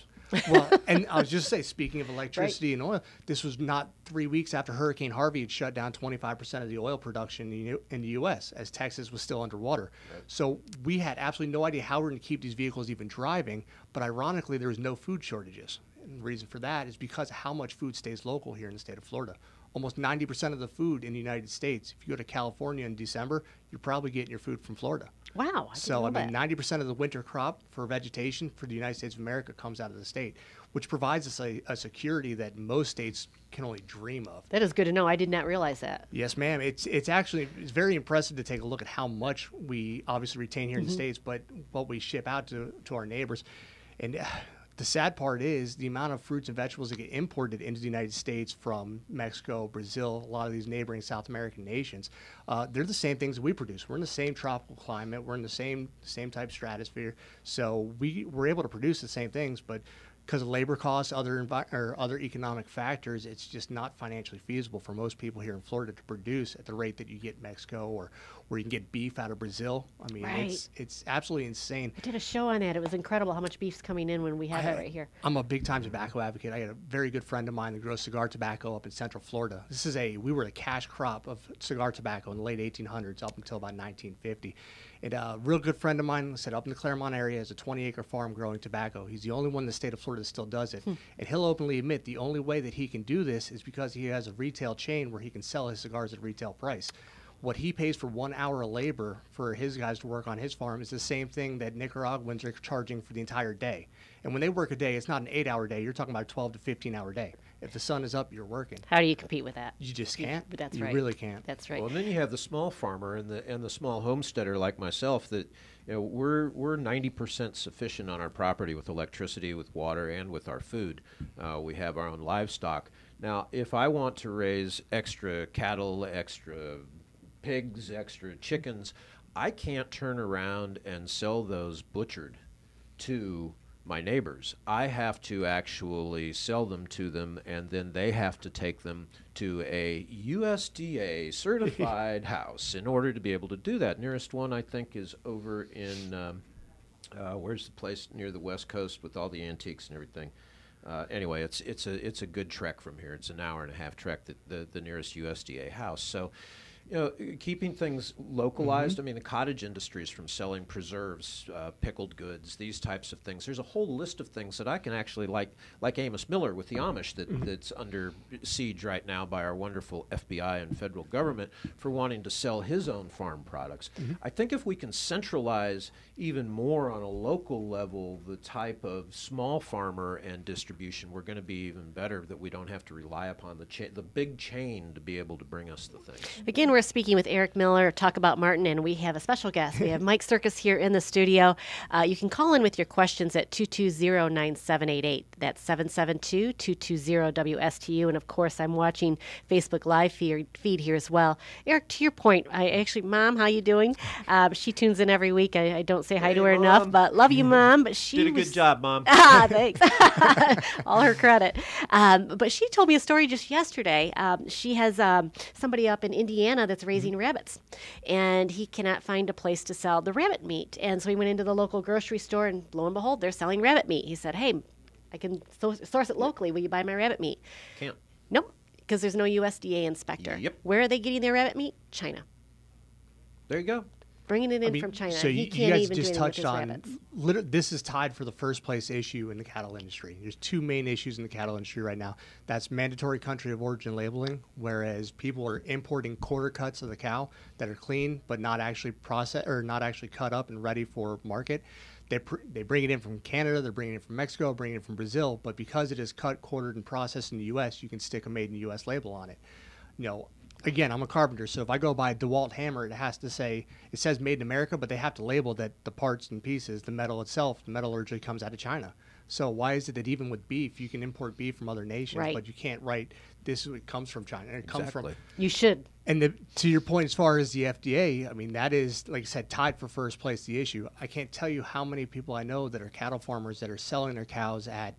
Well, and I was just saying, speaking of electricity and oil, this was not 3 weeks after Hurricane Harvey had shut down 25% of the oil production in the U.S. as Texas was still underwater. Right. So we had absolutely no idea how we were going to keep these vehicles even driving, but ironically, there was no food shortages. And the reason for that is because of how much food stays local here in the state of Florida. Almost 90% of the food in the United States, if you go to California in December, you're probably getting your food from Florida. Wow. So, I mean, 90% of the winter crop for vegetation for the United States of America comes out of the state, which provides us a security that most states can only dream of. That is good to know. I did not realize that. Yes, ma'am. It's very impressive to take a look at how much we obviously retain here in the States, but what we ship out to our neighbors. And the sad part is the amount of fruits and vegetables that get imported into the United States from Mexico, Brazil, a lot of these neighboring South American nations, they're the same things that we produce. We're in the same tropical climate. We're in the same type stratosphere. So we're able to produce the same things, but because of labor costs, other economic factors, it's just not financially feasible for most people here in Florida to produce at the rate that you get in Mexico or where you can get beef out of Brazil. I mean, it's absolutely insane. I did a show on it. It was incredible how much beef's coming in when we have it right here. I'm a big-time tobacco advocate. I had a very good friend of mine that grows cigar tobacco up in Central Florida. We were a cash crop of cigar tobacco in the late 1800s up until about 1950. And a real good friend of mine said up in the Claremont area has a 20-acre farm growing tobacco. He's the only one in the state of Florida that still does it. And he'll openly admit the only way that he can do this is because he has a retail chain where he can sell his cigars at retail price. What he pays for 1 hour of labor for his guys to work on his farm is the same thing that Nicaraguans are charging for the entire day. And when they work a day, it's not an 8-hour day. You're talking about a 12 to 15-hour day. If the sun is up, you're working. How do you compete with that? You just can't. That's you right. You really can't. That's right. Well, and then you have the small farmer and the small homesteader like myself that, we're 90% sufficient on our property with electricity, with water, and with our food. We have our own livestock. Now, if I want to raise extra cattle, extra pigs, extra chickens, I can't turn around and sell those butchered to my neighbors. I have to actually sell them to them, and then they have to take them to a USDA certified house in order to be able to do that. Nearest one, I think, is over in, where's the place near the West Coast with all the antiques and everything? Anyway, it's a good trek from here. It's an hour-and-a-half trek, the nearest USDA house. So, keeping things localized. I mean, the cottage industries, from selling preserves, pickled goods, these types of things. There's a whole list of things that I can actually, like Amos Miller with the Amish, that's under siege right now by our wonderful FBI and federal government for wanting to sell his own farm products. I think if we can centralize even more on a local level the type of small farmer and distribution, we're going to be even better, that we don't have to rely upon the big chain to be able to bring us the things. Again, we're speaking with Eric Miller, Talk About Martin, and we have a special guest. We have Mike Syrkus here in the studio. You can call in with your questions at 220-9788. That's 772-220-WSTU. And, of course, I'm watching Facebook Live feed here as well. Eric, to your point, Mom, how you doing? She tunes in every week. I don't say hi to her enough, but love you, Mom. But she did a good job, Mom. Thanks. All her credit. But she told me a story just yesterday. She has somebody up in Indiana that's raising rabbits, and he cannot find a place to sell the rabbit meat. And so he went into the local grocery store, and lo and behold, they're selling rabbit meat. He said, "Hey, I can source it locally. Will you buy my rabbit meat?" Can't. Nope, because there's no USDA inspector. Yep. Where are they getting their rabbit meat? China. There you go. Bringing it in from China. So he you can't guys even just do touched on, rabbits. This is tied for the first place issue in the cattle industry. There's two main issues in the cattle industry right now. That's mandatory country of origin labeling, whereas people are importing quarter cuts of the cow that are clean but not actually processed or not actually cut up and ready for market. They bring it in from Canada, they're bringing it from Mexico, bringing it from Brazil, but because it is cut, quartered, and processed in the U.S., you can stick a made in the U.S. label on it. Again, I'm a carpenter, so if I go buy a DeWalt hammer, it says made in America, but they have to label that the parts and pieces, the metal itself, the metallurgy comes out of China. So why is it that even with beef, you can import beef from other nations, but you can't write this is what comes from China? And it comes from. You should. And to your point, as far as the FDA, I mean, that is, like I said, tied for first place, the issue. I can't tell you how many people I know that are cattle farmers that are selling their cows at,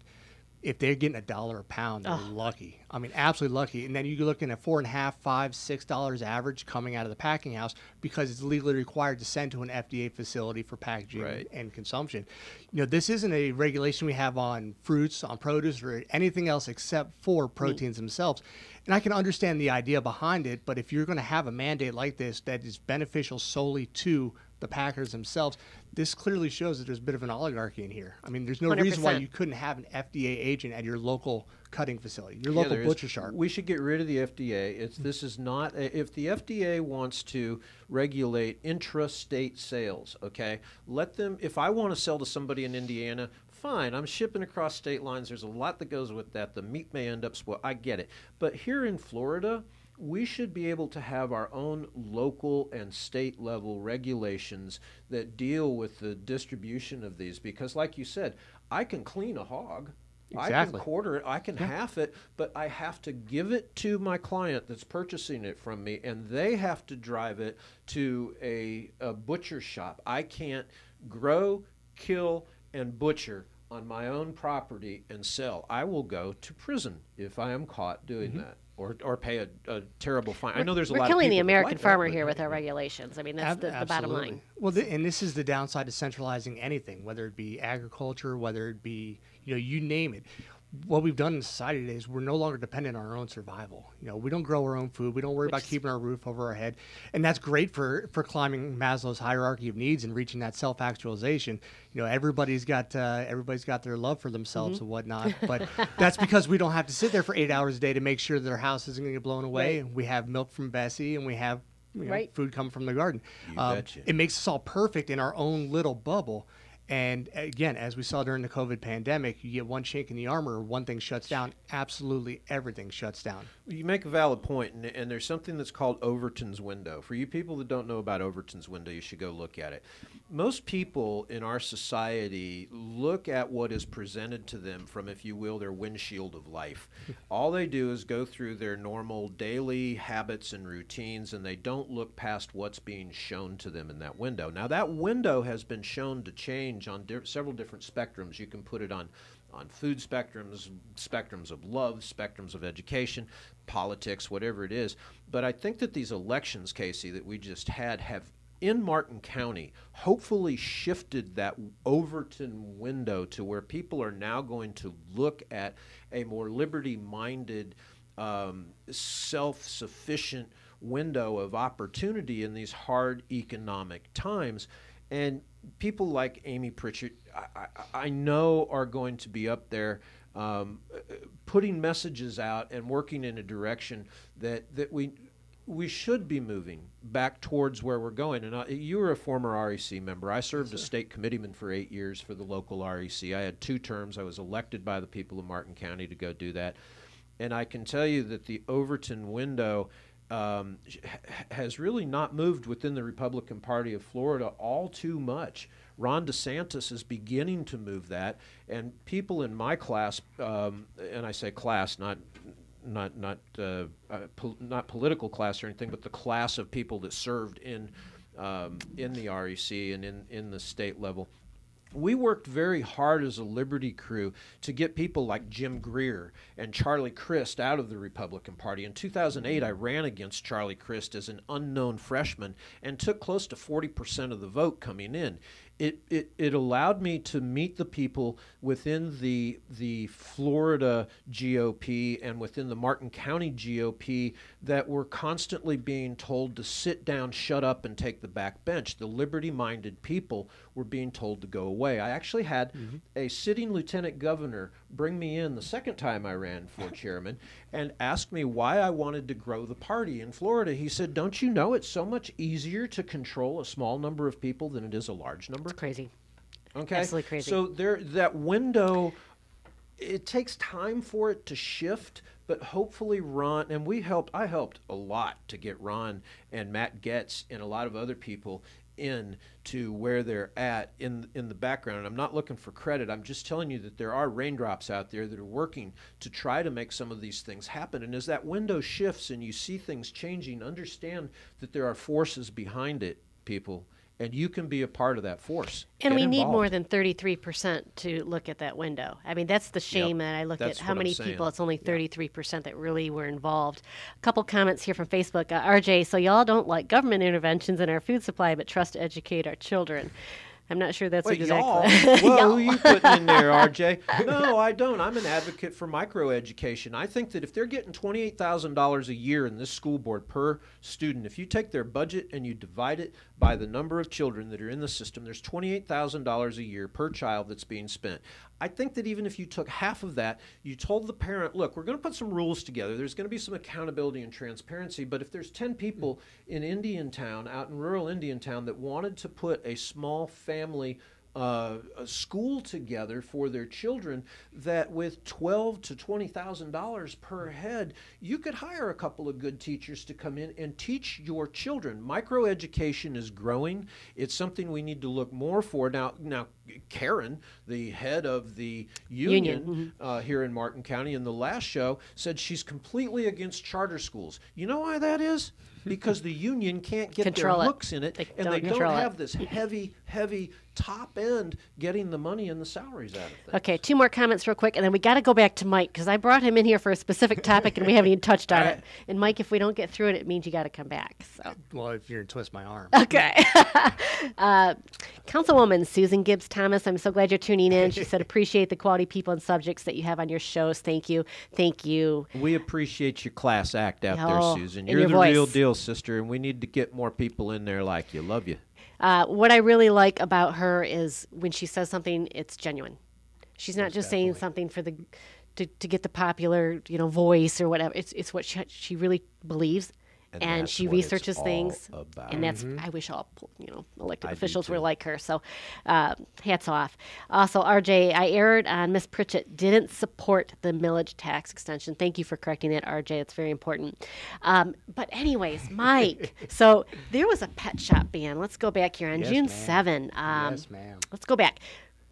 if they're getting $1 a pound, they're lucky. I mean, absolutely lucky. And then you're looking at $4.50, $5, $6 average coming out of the packing house because it's legally required to send to an FDA facility for packaging and consumption. This isn't a regulation we have on fruits, on produce, or anything else except for proteins themselves. And I can understand the idea behind it, but if you're going to have a mandate like this that is beneficial solely to the packers themselves, this clearly shows that there's a bit of an oligarchy in here. I mean, there's no 100%. reason why you couldn't have an FDA agent at your local cutting facility, your local butcher shop. We should get rid of the FDA. This is not if the FDA wants to regulate intra-state sales, okay? Let them. If I want to sell to somebody in Indiana, fine. I'm shipping across state lines. There's a lot that goes with that. The meat may end up spoiled. I get it. But here in Florida, we should be able to have our own local and state level regulations that deal with the distribution of these because, like you said, I can clean a hog. Exactly. I can quarter it, I can half it, but I have to give it to my client that's purchasing it from me, and they have to drive it to a butcher shop. I can't grow, kill, and butcher on my own property and sell. I will go to prison if I am caught doing that. Or pay a terrible fine. I know there's a lot of people. We're killing the American like farmer that, here with our regulations. I mean, that's the bottom line. Well, and this is the downside of centralizing anything, whether it be agriculture, whether it be, you name it. What we've done in society today is we're no longer dependent on our own survival. We don't grow our own food. We don't worry about keeping our roof over our head. And that's great for climbing Maslow's hierarchy of needs and reaching that self-actualization. Everybody's got their love for themselves and whatnot. But that's because we don't have to sit there for 8 hours a day to make sure that our house isn't going to get blown away. And we have milk from Bessie, and we have food coming from the garden. It makes us all perfect in our own little bubble. And again, as we saw during the COVID pandemic, you get one chink in the armor, one thing shuts down, absolutely everything shuts down. You make a valid point, and there's something that's called Overton's window. For you people that don't know about Overton's window, you should go look at it. Most people in our society look at what is presented to them from, if you will, their windshield of life. All they do is go through their normal daily habits and routines, and they don't look past what's being shown to them in that window. Now, that window has been shown to change on several different spectrums. You can put it on food spectrums, spectrums of love, spectrums of education, politics, whatever it is. But I think that these elections, Casey, that we just had have, in Martin County, hopefully shifted that Overton window to where people are now going to look at a more liberty-minded, self-sufficient window of opportunity in these hard economic times. And people like Amy Pritchett, I know, are going to be up there putting messages out and working in a direction that we should be moving back towards where we're going. And you were a former REC member. I served as state committeeman for 8 years for the local REC. I had 2 terms. I was elected by the people of Martin County to go do that. And I can tell you that the Overton window has really not moved within the Republican Party of Florida all too much. Ron DeSantis is beginning to move that, and people in my class, and I say class, not political class or anything, but the class of people that served in the REC and in the state level. We worked very hard as a Liberty crew to get people like Jim Greer and Charlie Crist out of the Republican Party. In 2008, I ran against Charlie Crist as an unknown freshman and took close to 40% of the vote coming in. It allowed me to meet the people within the Florida GOP and within the Martin County GOP that were constantly being told to sit down, shut up, and take the back bench. The liberty-minded people were being told to go away. I actually had a sitting lieutenant governor bring me in the second time I ran for chairman and asked me why I wanted to grow the party in Florida. He said, "Don't you know it's so much easier to control a small number of people than it is a large number?" It's crazy. Okay. Absolutely crazy. So that window, it takes time for it to shift, but hopefully Ron, and I helped a lot to get Ron and Matt Getz and a lot of other people in to where they're at in the background. And I'm not looking for credit. I'm just telling you that there are raindrops out there that are working to try to make some of these things happen. And as that window shifts and you see things changing, understand that there are forces behind it, people, and you can be a part of that force. And we need involved. more than 33% to look at that window. I mean, that's the shame that I look at how many people. It's only 33% that really were involved. A couple comments here from Facebook. RJ, so y'all don't like government interventions in our food supply, but trust to educate our children. I'm not sure that's exactly. Whoa, who you putting in there, RJ? No, I don't. I'm an advocate for microeducation. I think that if they're getting $28,000 a year in this school board per student, if you take their budget and you divide it by the number of children that are in the system, there's $28,000 a year per child that's being spent. I think that even if you took half of that, you told the parent, look, we're going to put some rules together. There's going to be some accountability and transparency, but if there's 10 people in Indiantown, out in rural Indiantown, that wanted to put a small family a school together for their children, that with $12,000 to $20,000 per head, you could hire a couple of good teachers to come in and teach your children. Microeducation is growing. It's something we need to look more for. Now, Karen, the head of the union here in Martin County, in the last show, said she's completely against charter schools. You know why that is? Because the union can't get their hooks in it, and they don't have this heavy top end getting the money and the salaries out of things. Okay, 2 more comments real quick, and then we got to go back to Mike, because I brought him in here for a specific topic, and we haven't even touched on it. And Mike, if we don't get through it, it means you got to come back. So. Well, if you're going to twist my arm. Okay. Councilwoman Susan Gibbs Thomas, I'm so glad you're tuning in. She said, appreciate the quality people and subjects that you have on your shows. Thank you. Thank you. We appreciate your class act out there, Susan. You're your the voice. real deal, sister, and we need to get more people in there like you. Love you. What I really like about her is when she says something, it's genuine. She's not just saying something for the to get the popular, voice or whatever. It's what she really believes. And she researches things, and that's I wish all elected officials were like her. So, hats off. Also, RJ, I erred on Miss Pritchett. Didn't support the millage tax extension. Thank you for correcting that, RJ. It's very important. But anyways, Mike. So there was a pet shop ban. Let's go back here on June 7. Yes, ma'am. Let's go back.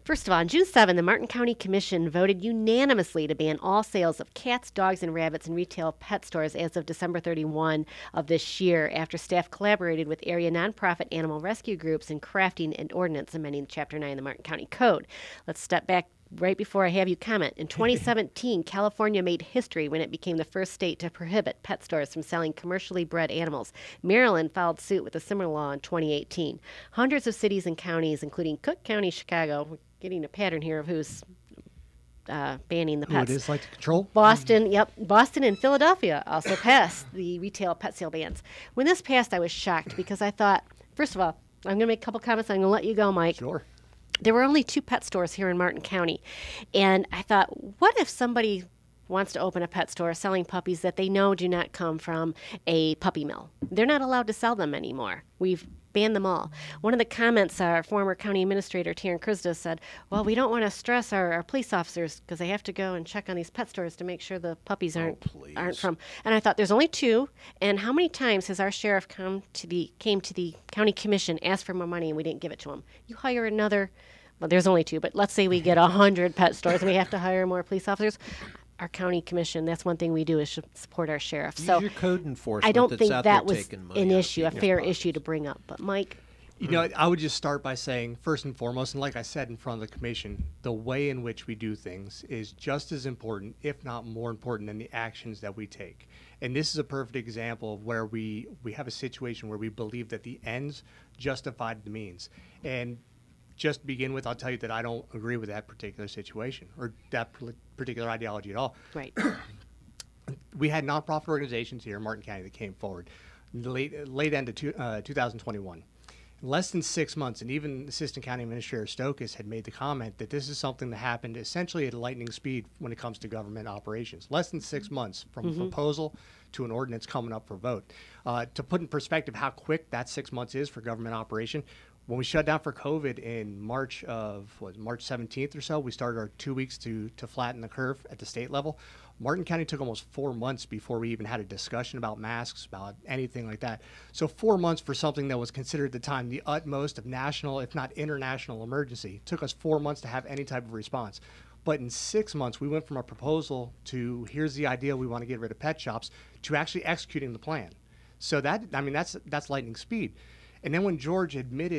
First of all, on June 7, the Martin County Commission voted unanimously to ban all sales of cats, dogs, and rabbits in retail pet stores as of December 31 of this year, after staff collaborated with area nonprofit animal rescue groups in crafting an ordinance amending Chapter 9 of the Martin County Code. Let's step back right before I have you comment. In 2017, California made history when it became the first state to prohibit pet stores from selling commercially bred animals. Maryland followed suit with a similar law in 2018. Hundreds of cities and counties, including Cook County, Chicago, we're getting a pattern here of who's banning the pets. Who it is like to control? Boston, Boston and Philadelphia also passed the retail pet sale bans. When this passed, I was shocked because I thought, first of all, I'm going to make a couple comments. I'm going to let you go, Mike. Sure. There were only 2 pet stores here in Martin County. And I thought, what if somebody wants to open a pet store selling puppies that they know do not come from a puppy mill? They're not allowed to sell them anymore. We've banned them all. One of the comments, our former county administrator, Taryn Krista, said, well, we don't want to stress our police officers because they have to go and check on these pet stores to make sure the puppies aren't from. And I thought, there's only 2. And how many times has our sheriff came to the county commission, asked for more money, and we didn't give it to him? You hire another, well, there's only 2, but let's say we get 100 pet stores and we have to hire more police officers. Our county commission, that's one thing we do, is support our sheriff. Use so your code enforcement. I don't think that was an issue, a fair issue to bring up. But Mike? I would just start by saying, first and foremost, and like I said in front of the commission, the way in which we do things is just as important, if not more important, than the actions that we take. And this is a perfect example of where we have a situation where we believe that the ends justified the means. And just to begin with, I'll tell you that I don't agree with that particular situation or that particular ideology at all. Right. We had nonprofit organizations here in Martin County that came forward late end of 2021. In less than 6 months, and even Assistant County Administrator Syrkus had made the comment that this is something that happened essentially at lightning speed when it comes to government operations. Less than 6 months from a proposal to an ordinance coming up for vote. To put in perspective how quick that 6 months is for government operation, when we shut down for COVID in March 17th or so, we started our 2 weeks to flatten the curve at the state level. Martin County took almost 4 months before we even had a discussion about masks, about anything like that. So 4 months for something that was considered at the time the utmost of national, if not international emergency. It took us 4 months to have any type of response. But in 6 months, we went from a proposal to here's the idea, we want to get rid of pet shops, to actually executing the plan. So that's lightning speed. And then when George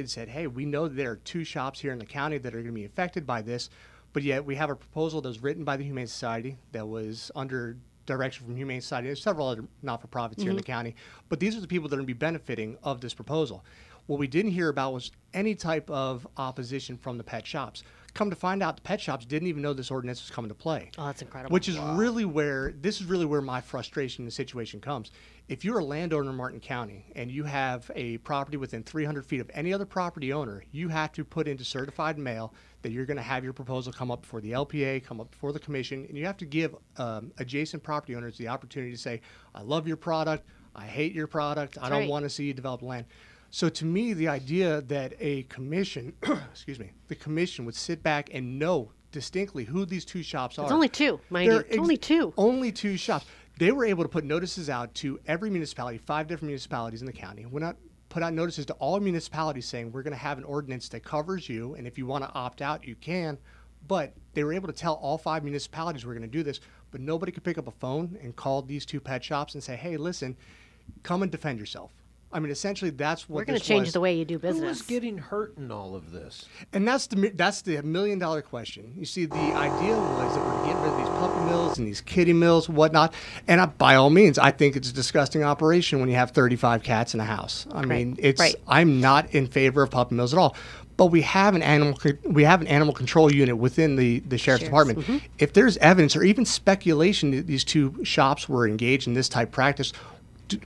said, hey, we know that there are 2 shops here in the county that are going to be affected by this, but yet we have a proposal that was written by the Humane Society that was under direction from Humane Society. There's several other not-for-profits here in the county, but these are the people that are going to be benefiting of this proposal. What we didn't hear about was any type of opposition from the pet shops. Come to find out, the pet shops didn't even know this ordinance was coming to play. Oh, that's incredible. Which is really where my frustration in the situation comes. If you're a landowner in Martin County and you have a property within 300 feet of any other property owner, you have to put into certified mail that you're going to have your proposal come up before the LPA, come up before the commission, and you have to give adjacent property owners the opportunity to say, I love your product, I hate your product, I don't want to see you develop land. So to me, the idea that a commission, the commission would sit back and know distinctly who these 2 shops are. It's only 2, mind you. It's only 2. Only 2 shops. They were able to put notices out to every municipality, 5 different municipalities in the county. Went out put out notices to all municipalities saying we're going to have an ordinance that covers you, and if you want to opt out, you can. But they were able to tell all 5 municipalities we're going to do this, but nobody could pick up a phone and call these 2 pet shops and say, hey, listen, come and defend yourself. I mean, essentially, that's what we're going to change the way you do business. Who is getting hurt in all of this? And that's the $1 million question. You see, the idea was that we're getting rid of these puppy mills and these kitty mills and whatnot. And by all means, I think it's a disgusting operation when you have 35 cats in a house. I mean, I'm not in favor of puppy mills at all. But we have an animal control unit within the sheriff's department. Mm-hmm. If there's evidence or even speculation that these 2 shops were engaged in this type of practice,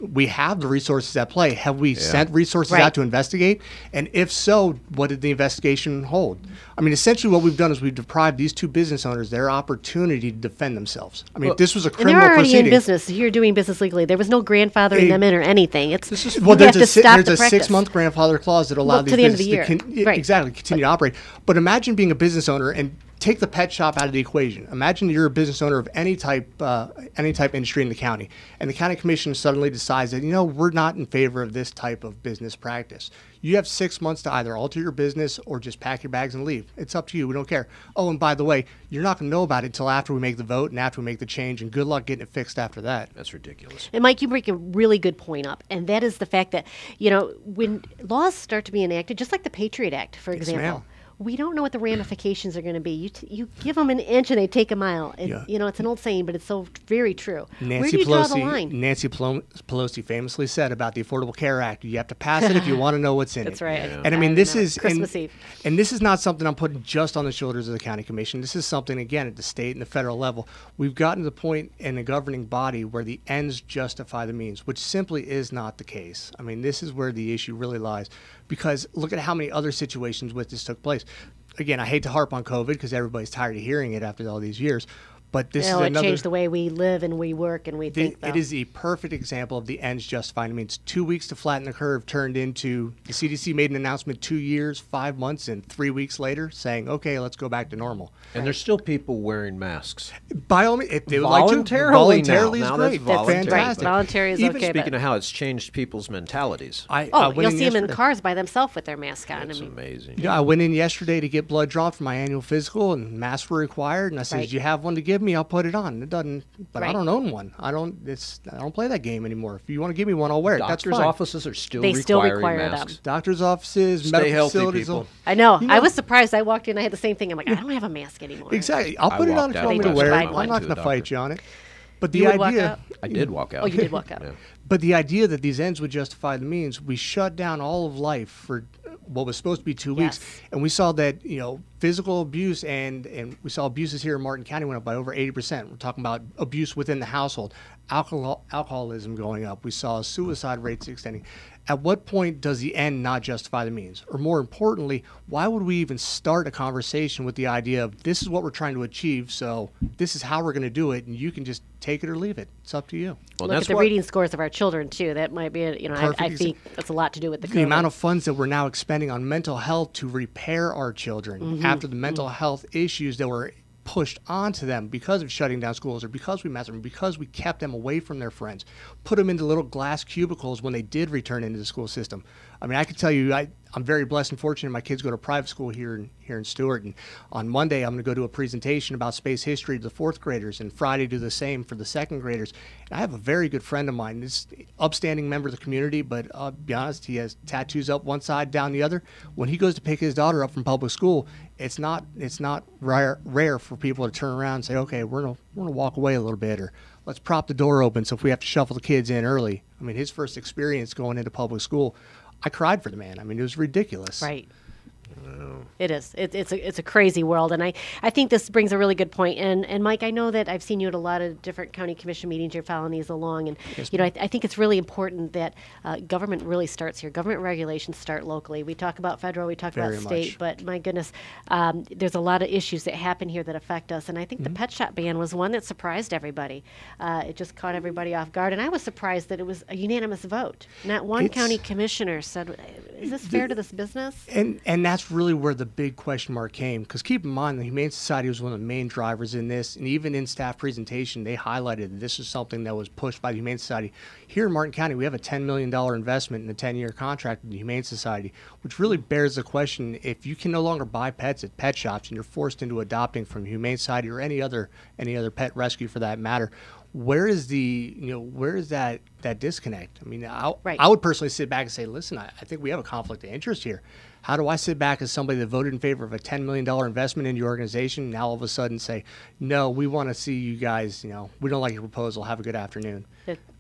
we have the resources at play. Have we sent resources out to investigate? And if so, what did the investigation hold? I mean, essentially what we've done is we've deprived these 2 business owners their opportunity to defend themselves. I mean, this was a criminal proceeding. And they're already in business. You're doing business legally. There was no grandfathering them in or anything. There's a 6-month grandfather clause that allowed these businesses to continue to operate. But imagine being a business owner and take the pet shop out of the equation. Imagine you're a business owner of any type industry in the county, and the county commission suddenly decides that, we're not in favor of this type of business practice. You have 6 months to either alter your business or just pack your bags and leave. It's up to you. We don't care. Oh, and by the way, you're not going to know about it until after we make the vote and after we make the change, and good luck getting it fixed after that. That's ridiculous. And Mike, you bring a really good point up, and that is the fact that, when laws start to be enacted, just like the Patriot Act, for example, we don't know what the ramifications are going to be. You give them an inch and they take a mile. It's an old saying, but it's so very true. Where do you draw the line? Nancy Pelosi famously said about the Affordable Care Act, you have to pass it if you want to know what's in That's it. right. And I mean, this is Christmas Eve. And this is not something I'm putting just on the shoulders of the county commission. This is something, again, at the state and the federal level. We've gotten to the point in the governing body where the ends justify the means, which simply is not the case. I mean, this is where the issue really lies, because look at how many other situations with this took place. Again, I hate to harp on COVID because everybody's tired of hearing it after all these years. But this is another. It changed the way we live and we work and we think. It is a perfect example of the ends justifying. I mean, it's 2 weeks to flatten the curve turned into the CDC made an announcement 2 years, 5 months, and 3 weeks later saying, okay, let's go back to normal. And there's still people wearing masks. By all means, if they would voluntarily like to, voluntarily is great. That's fantastic. Voluntary is Even okay. Speaking of how it's changed people's mentalities. You'll see them in cars by themselves with their mask on. That's amazing. Yeah, I went in yesterday to get blood drawn for my annual physical, and masks were required. And I said, do you have one to give me? I'll put it on. It doesn't, but I don't own one. I don't play that game anymore. If you want to give me one, I'll wear it. That's fine. Doctors' offices are still require masks. them. Doctors' offices, Stay medical healthy, facilities. people. I know. I was surprised. I walked in. I had the same thing. I'm like, I don't have a mask anymore. Exactly. I'll put it on if you want me to wear it. I'm not going to fight you on it. But the idea, I did walk out. Oh, you did walk out. Yeah. But the idea that these ends would justify the means, we shut down all of life for what was supposed to be 2 weeks, and we saw that physical abuse and we saw abuses here in Martin County went up by over 80%. We're talking about abuse within the household, alcoholism going up. We saw suicide rates extending. At what point does the end not justify the means? Or more importantly, why would we even start a conversation with the idea of this is what we're trying to achieve, so this is how we're going to do it, and you can just take it or leave it. It's up to you. Well, look at the reading scores of our children, too. That might be, I think that's a lot to do with the amount of funds that we're now expending on mental health to repair our children after the mental health issues that were pushed onto them because of shutting down schools or because we messed with them, because we kept them away from their friends, put them into little glass cubicles when they did return into the school system. I mean, I can tell you, I'm very blessed and fortunate. My kids go to private school here in Stewart, and on Monday I'm going to go to a presentation about space history to the 4th graders, and Friday do the same for the 2nd graders. And I have a very good friend of mine, this upstanding member of the community, but I'll be honest, he has tattoos up one side, down the other. When he goes to pick his daughter up from public school, it's not rare for people to turn around and say, okay, we're gonna walk away a little bit, or let's prop the door open so if we have to shuffle the kids in early. I mean, his first experience going into public school, I cried for the man. I mean, it was ridiculous. Right. It is. It's a crazy world, and I think this brings a really good point. And Mike, I know that I've seen you at a lot of different county commission meetings. You're following these along, and I think it's really important that government really starts here. Government regulations start locally. We talk about federal, we talk about state, but my goodness, there's a lot of issues that happen here that affect us. And I think the pet shop ban was one that surprised everybody. It just caught everybody off guard, and I was surprised that it was a unanimous vote. Not one county commissioner said, "Is this fair to this business?" And that's really where the big question mark came. Because keep in mind, the Humane Society was one of the main drivers in this, and even in staff presentation, they highlighted that this is something that was pushed by the Humane Society. Here in Martin County, we have a $10 million investment in a 10-year contract with the Humane Society, which really bears the question: if you can no longer buy pets at pet shops and you're forced into adopting from Humane Society or any other pet rescue for that matter, where is that disconnect? I mean, I would personally sit back and say, listen, I think we have a conflict of interest here. How do I sit back as somebody that voted in favor of a $10 million investment in your organization and now all of a sudden say, no, we want to see you guys, we don't like your proposal, have a good afternoon.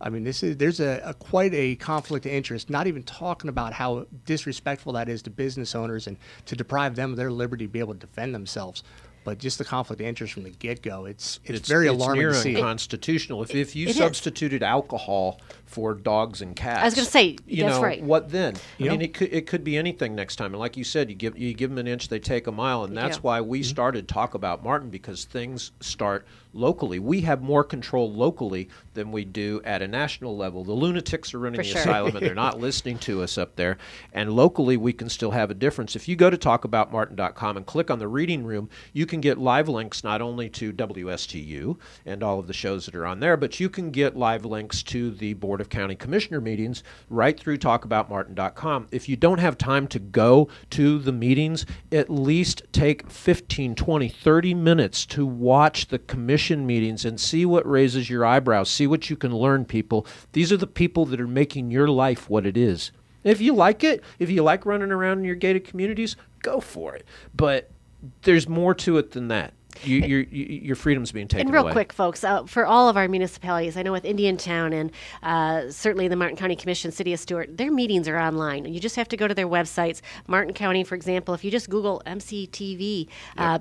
I mean, there's quite a conflict of interest, not even talking about how disrespectful that is to business owners and to deprive them of their liberty to be able to defend themselves. But just the conflict of interest from the get-go, it's very alarming to see. It's near unconstitutional. If you substituted alcohol for dogs and cats, I was going to say, that's right. What then? I mean, it could be anything next time. And like you said, you give them an inch, they take a mile, and that's why we started Talk About Martin, because things start locally. We have more control locally than we do at a national level. The lunatics are running the asylum, and they're not listening to us up there. And locally, we can still have a difference. If you go to talkaboutmartin.com and click on the reading room, you can get live links not only to WSTU and all of the shows that are on there, but you can get live links to the Board of County Commissioner meetings right through talkaboutmartin.com. If you don't have time to go to the meetings, at least take 15, 20, 30 minutes to watch the commission meetings and see what raises your eyebrows, see what you can learn, people. These are the people that are making your life what it is. If you like it, if you like running around in your gated communities, go for it. But there's more to it than that. Your freedom's being taken away. And real quick, folks, for all of our municipalities, I know with Indiantown and certainly the Martin County Commission, City of Stuart, their meetings are online. You just have to go to their websites. Martin County, for example, if you just Google MCTV,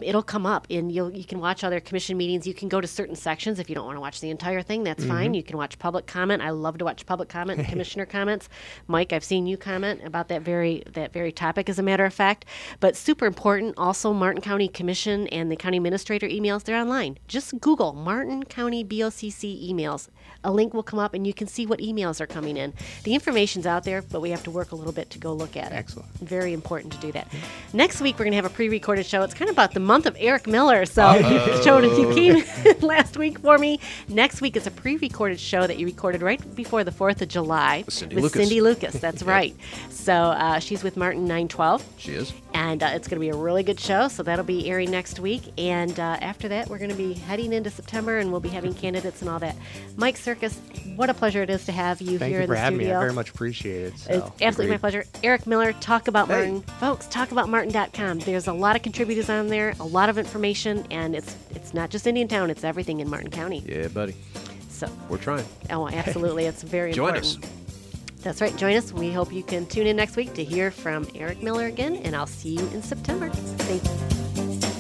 it'll come up, and you can watch all their commission meetings. You can go to certain sections if you don't want to watch the entire thing. That's fine. You can watch public comment. I love to watch public comment and commissioner comments. Mike, I've seen you comment about that very topic, as a matter of fact. But super important, also Martin County Commission and the county administrator emails, they're online. Just Google Martin County BOCC emails. A link will come up and you can see what emails are coming in. The information's out there, but we have to work a little bit to go look at it. Excellent. Very important to do that. Next week, we're going to have a pre-recorded show. It's kind of about the month of Eric Miller. So you came last week for me. Next week is a pre-recorded show that you recorded right before the 4th of July with Cindy Lucas. That's right. So she's with Martin 912. She is. And it's going to be a really good show, so that'll be airing next week. And after that, we're going to be heading into September, and we'll be having candidates and all that. Mike Syrkus, what a pleasure it is to have you here in the studio. Thank you for having me. I very much appreciate it. It's absolutely my pleasure. Eric Miller, Talk About Martin. Folks, talkaboutmartin.com. There's a lot of contributors on there, a lot of information, and it's not just Indiantown, it's everything in Martin County. Yeah, buddy. So we're trying. Oh, absolutely. It's very important. Join us. That's right. Join us. We hope you can tune in next week to hear from Eric Miller again, and I'll see you in September. Thank you.